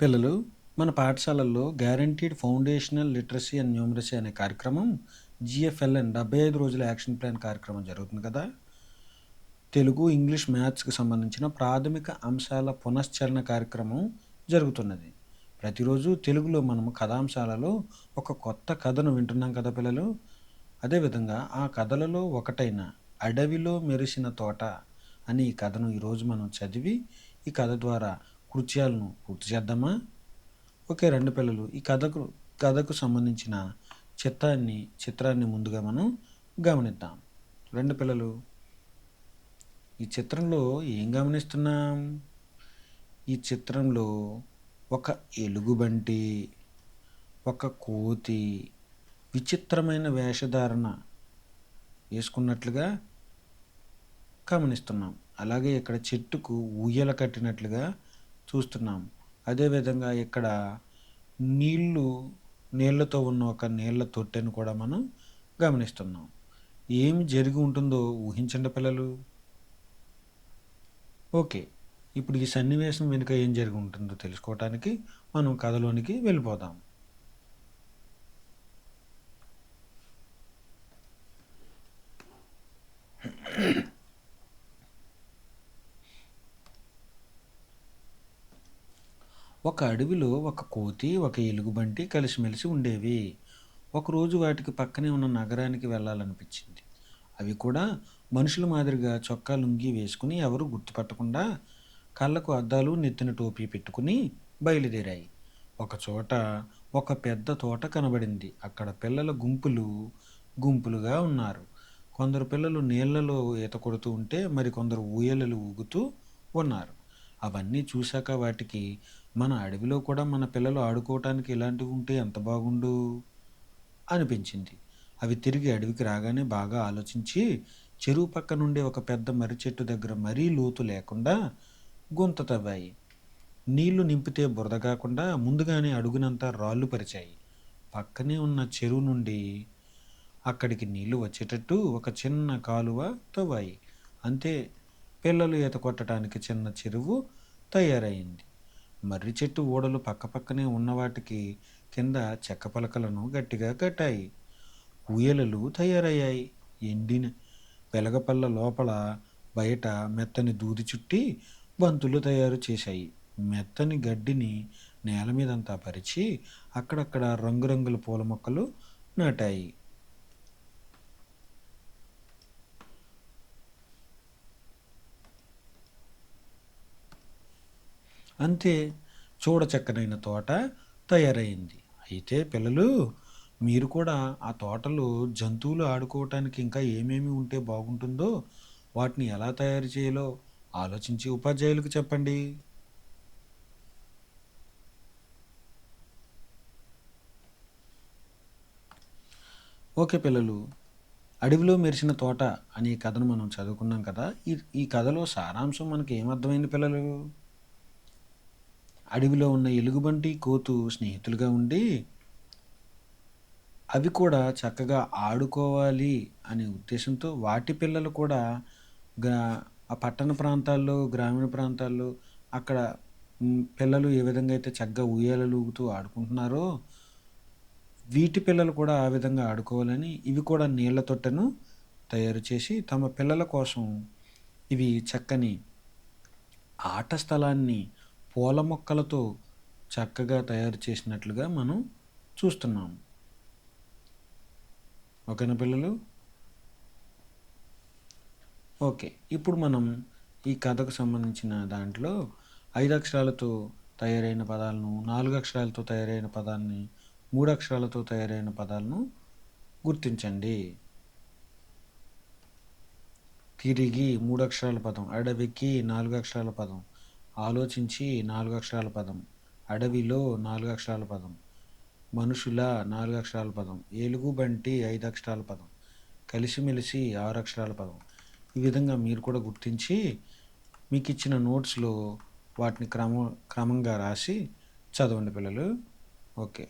పిల్లలు, మన పాఠశాలల్లో guaranteed foundational literacy and numeracy అనే కార్యక్రమం జిఎఫ్ఎల్ఎన్ 75 రోజుల యాక్షన్ ప్లాన్ కార్యక్రమం జరుగుతుంది కదా. తెలుగు, ఇంగ్లీష్, మ్యాథ్స్కి సంబంధించిన ప్రాథమిక అంశాల పునశ్చరణ కార్యక్రమం జరుగుతున్నది. ప్రతిరోజు తెలుగులో మనము కథాంశాలలో ఒక కొత్త కథను వింటున్నాం కదా పిల్లలు. అదేవిధంగా ఆ కథలలో ఒకటైన అడవిలో మెరిసిన తోట అనే ఈ కథను ఈరోజు మనం చదివి ఈ కథ ద్వారా కృత్యాలను పూర్తి చేద్దామా? ఓకే, రెండు పిల్లలు, ఈ కథకు సంబంధించిన చిత్రాన్ని ముందుగా మనం గమనిద్దాం. రెండు పిల్లలు, ఈ చిత్రంలో ఏం గమనిస్తున్నాం? ఈ చిత్రంలో ఒక ఎలుగుబంటి, ఒక కోతి విచిత్రమైన వేషధారణ వేసుకున్నట్లుగా గమనిస్తున్నాం. అలాగే ఇక్కడ చెట్టుకు ఊయల కట్టినట్లుగా చూస్తున్నాం. అదేవిధంగా ఇక్కడ నీళ్ళతో ఉన్న ఒక నీళ్ళ తొట్టెను కూడా మనం గమనిస్తున్నాం. ఏమి జరిగి ఉంటుందో ఊహించండి పిల్లలు. ఓకే, ఇప్పుడు ఈ సన్నివేశం వెనుక ఏం జరిగి ఉంటుందో తెలుసుకోవటానికి మనం కథలోనికి వెళ్ళిపోదాం. ఒక అడవిలో ఒక కోతి, ఒక ఎలుగుబంటి కలిసిమెలిసి ఉండేవి. ఒకరోజు వాటికి పక్కనే ఉన్న నగరానికి వెళ్ళాలనిపించింది. అవి కూడా మనుషుల మాదిరిగా చొక్కా లుంగి వేసుకుని ఎవరు గుర్తుపట్టకుండా కళ్ళకు అద్దాలు, నెత్తిన టోపీ పెట్టుకుని బయలుదేరాయి. ఒకచోట ఒక పెద్ద తోట కనబడింది. అక్కడ పిల్లల గుంపులుగా ఉన్నారు. కొందరు పిల్లలు నీళ్లలో ఈత కొడుతూ ఉంటే మరికొందరు ఊయలలు ఊగుతూ ఉన్నారు. అవన్నీ చూశాక వాటికి మన అడవిలో కూడా మన పిల్లలు ఆడుకోవటానికి ఇలాంటివి ఉంటే ఎంత బాగుండు అనిపించింది. అవి తిరిగి అడవికి రాగానే బాగా ఆలోచించి చెరువు పక్క నుండి ఒక పెద్ద మర్రి చెట్టు దగ్గర మరీ లోతు లేకుండా గుంత తవ్వాయి. నీళ్లు నింపితే బురద కాకుండా ముందుగానే అడుగునంతా రాళ్ళు పరిచాయి. పక్కనే ఉన్న చెరువు నుండి అక్కడికి నీళ్లు వచ్చేటట్టు ఒక చిన్న కాలువ తవ్వాయి. అంతే, పిల్లలు ఈత కొట్టడానికి చిన్న చెరువు తయారైంది. మర్రి చెట్టు ఓడలు పక్కపక్కనే ఉన్న వాటికి కింద చెక్క పలకలను గట్టిగా కట్టాయి. ఊయలలు తయారయ్యాయి. ఎండిన వెలగపల్ల లోపల బయట మెత్తని దూది చుట్టి బంతులు తయారు చేశాయి. మెత్తని గడ్డిని నేల మీదంతా పరిచి అక్కడక్కడ రంగురంగుల పూల మొక్కలు నాటాయి. అంతే, చూడచక్కనైన తోట తయారైంది. అయితే పిల్లలు, మీరు కూడా ఆ తోటలో జంతువులు ఆడుకోవటానికి ఇంకా ఏమేమి ఉంటే బాగుంటుందో వాటిని ఎలా తయారు చేయాలో ఆలోచించి ఉపాధ్యాయులకు చెప్పండి. ఓకే పిల్లలు, అడవిలో మెరిసిన తోట అనే కథను మనం చదువుకున్నాం కదా. ఈ కథలో సారాంశం మనకి ఏమర్థమైంది పిల్లలు? అడవిలో ఉన్న ఎలుగుబంటి, కోతు స్నేహితులుగా ఉండి అవి కూడా చక్కగా ఆడుకోవాలి అనే ఉద్దేశంతో వాటి పిల్లలు కూడా ఆ పట్టణ ప్రాంతాల్లో, గ్రామీణ ప్రాంతాల్లో అక్కడ పిల్లలు ఏ విధంగా అయితే చక్కగా ఉయ్యాలూగుతూ ఆడుకుంటున్నారో వీటి పిల్లలు కూడా ఆ విధంగా ఆడుకోవాలని ఇవి కూడా నీళ్ల తొట్టెను తయారు చేసి తమ పిల్లల కోసం ఇవి చక్కని ఆట స్థలాన్ని పూల మొక్కలతో చక్కగా తయారు చేసినట్లుగా మనం చూస్తున్నాం. ఓకేనా పిల్లలు? ఓకే, ఇప్పుడు మనం ఈ కథకు సంబంధించిన దాంట్లో 5 అక్షరాలతో తయారైన పదాలను, 4 అక్షరాలతో తయారైన పదాన్ని, 3 అక్షరాలతో తయారైన పదాలను గుర్తించండి. తిరిగి 3 అక్షరాల పదం, అడవికి 4 అక్షరాల పదం, ఆలోచించి 4 అక్షరాల పదం, అడవిలో 4 అక్షరాల పదం, మనుషుల 4 అక్షరాల పదం, ఎలుగుబంటి 5 అక్షరాల పదం, కలిసిమెలిసి 6 అక్షరాల పదం. ఈ విధంగా మీరు కూడా గుర్తించి మీకు ఇచ్చిన నోట్స్లో వాటిని క్రమంగా రాసి చదవండి పిల్లలు. ఓకే.